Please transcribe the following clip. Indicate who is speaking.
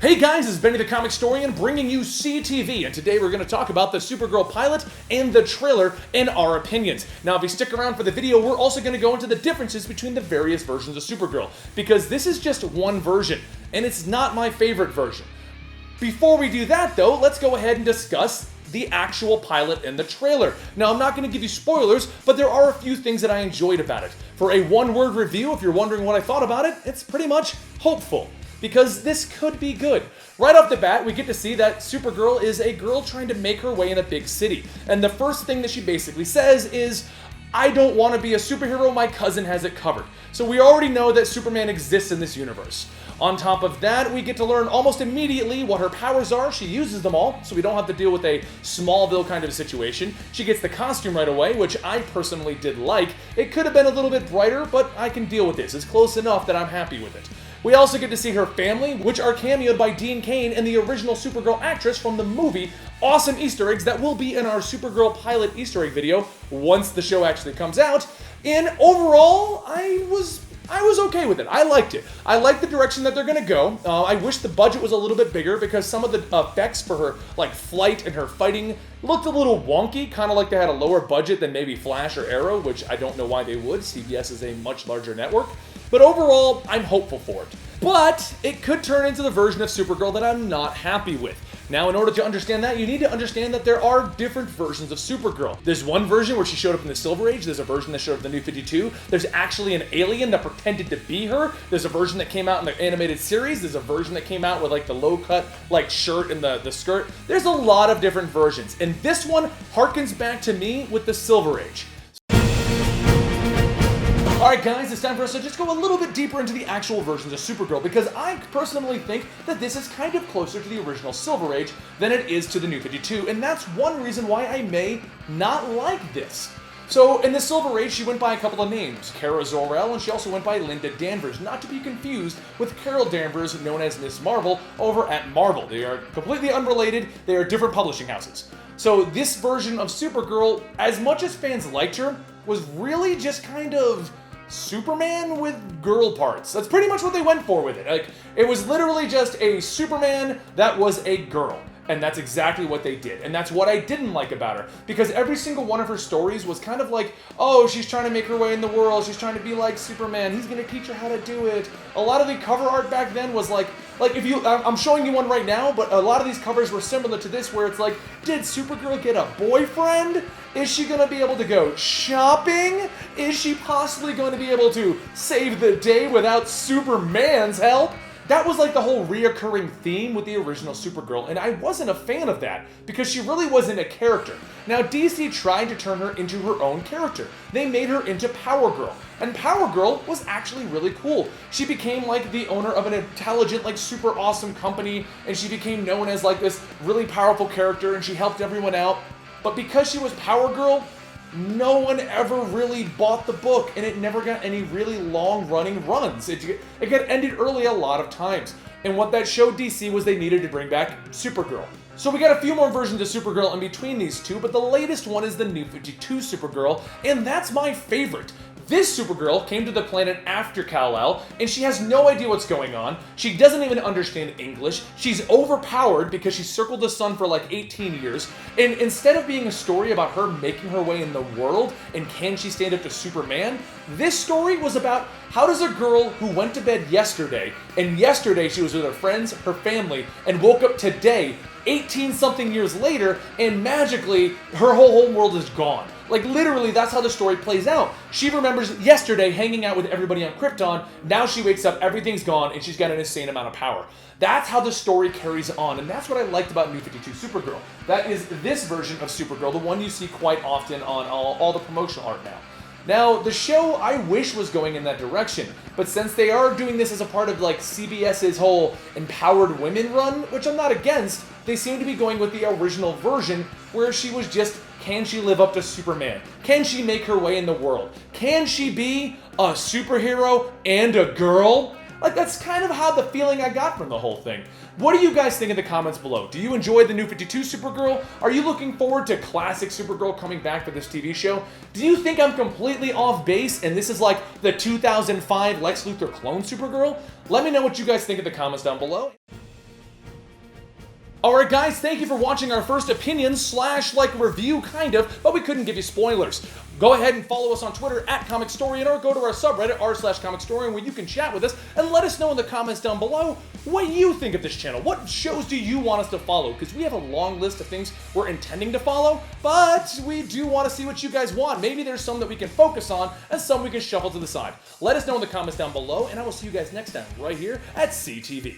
Speaker 1: Hey guys, it's Benny the Comicstorian bringing you CTV, and today we're going to talk about the Supergirl pilot and the trailer and our opinions. Now, if you stick around for the video, we're also going to go into the differences between the various versions of Supergirl, because this is just one version, and it's not my favorite version. Before we do that, though, let's go ahead and discuss the actual pilot and the trailer. Now, I'm not going to give you spoilers, but there are a few things that I enjoyed about it. For a one-word review, if you're wondering what I thought about it, it's pretty much hopeful, because this could be good. Right off the bat, we get to see that Supergirl is a girl trying to make her way in a big city. And the first thing that she basically says is, I don't want to be a superhero, my cousin has it covered. So we already know that Superman exists in this universe. On top of that, we get to learn almost immediately what her powers are. She uses them all, so we don't have to deal with a Smallville kind of situation. She gets the costume right away, which I personally did like. It could have been a little bit brighter, but I can deal with this. It's close enough that I'm happy with it. We also get to see her family, which are cameoed by Dean Cain and the original Supergirl actress from the movie. Awesome Easter eggs that will be in our Supergirl pilot Easter egg video once the show actually comes out. And overall, I was okay with it. I liked it. I like the direction that they're gonna go. I wish the budget was a little bit bigger because some of the effects for her like flight and her fighting looked a little wonky, kind of like they had a lower budget than maybe Flash or Arrow, which I don't know why they would. CBS is a much larger network. But overall, I'm hopeful for it. But it could turn into the version of Supergirl that I'm not happy with. Now, in order to understand that, you need to understand that there are different versions of Supergirl. There's one version where she showed up in the Silver Age. There's a version that showed up in the New 52. There's actually an alien that pretended to be her. There's a version that came out in the animated series. There's a version that came out with like the low-cut like shirt and the skirt. There's a lot of different versions. And this one harkens back to me with the Silver Age. Alright guys, it's time for us to just go a little bit deeper into the actual versions of Supergirl, because I personally think that this is kind of closer to the original Silver Age than it is to the New 52, and that's one reason why I may not like this. So, in the Silver Age, she went by a couple of names, Kara Zor-El, and she also went by Linda Danvers, not to be confused with Carol Danvers, known as Miss Marvel, over at Marvel. They are completely unrelated, they are different publishing houses. So, this version of Supergirl, as much as fans liked her, was really just kind of Superman with girl parts. That's pretty much what they went for with it. Like, it was literally just a Superman that was a girl. And that's exactly what they did. And that's what I didn't like about her. Because every single one of her stories was kind of like, oh, she's trying to make her way in the world. She's trying to be like Superman. He's going to teach her how to do it. A lot of the cover art back then was like if you, I'm showing you one right now, but a lot of these covers were similar to this, where it's like, did Supergirl get a boyfriend? Is she going to be able to go shopping? Is she possibly going to be able to save the day without Superman's help? That was like the whole reoccurring theme with the original Supergirl, and I wasn't a fan of that, because she really wasn't a character. Now, DC tried to turn her into her own character. They made her into Power Girl, and Power Girl was actually really cool. She became like the owner of an intelligent, like super awesome company, and she became known as like this really powerful character, and she helped everyone out. But because she was Power Girl, no one ever really bought the book, and it never got any really long-running runs. It got ended early a lot of times. And what that showed DC was they needed to bring back Supergirl. So we got a few more versions of Supergirl in between these two, but the latest one is the New 52 Supergirl, and that's my favorite. This Supergirl came to the planet after Kal-El, and she has no idea what's going on. She doesn't even understand English. She's overpowered because she circled the sun for like 18 years. And instead of being a story about her making her way in the world and can she stand up to Superman, this story was about how does a girl who went to bed yesterday, and yesterday she was with her friends, her family, and woke up today, 18-something years later, and magically her whole world is gone. Like, literally, that's how the story plays out. She remembers yesterday hanging out with everybody on Krypton. Now she wakes up, everything's gone, and she's got an insane amount of power. That's how the story carries on, and that's what I liked about New 52 Supergirl. That is this version of Supergirl, the one you see quite often on all the promotional art now. Now, the show, I wish, was going in that direction, but since they are doing this as a part of, like, CBS's whole empowered women run, which I'm not against, they seem to be going with the original version, where she was just, can she live up to Superman? Can she make her way in the world? Can she be a superhero and a girl? Like, that's kind of how the feeling I got from the whole thing. What do you guys think in the comments below? Do you enjoy the New 52 Supergirl? Are you looking forward to classic Supergirl coming back for this TV show? Do you think I'm completely off base and this is like the 2005 Lex Luthor clone Supergirl? Let me know what you guys think in the comments down below. Alright guys, thank you for watching our first opinion slash like review kind of, but we couldn't give you spoilers. Go ahead and follow us on Twitter at Comicstorian or go to our subreddit r/Comicstorian where you can chat with us and let us know in the comments down below what you think of this channel. What shows do you want us to follow? Because we have a long list of things we're intending to follow, but we do want to see what you guys want. Maybe there's some that we can focus on and some we can shuffle to the side. Let us know in the comments down below and I will see you guys next time right here at CTV.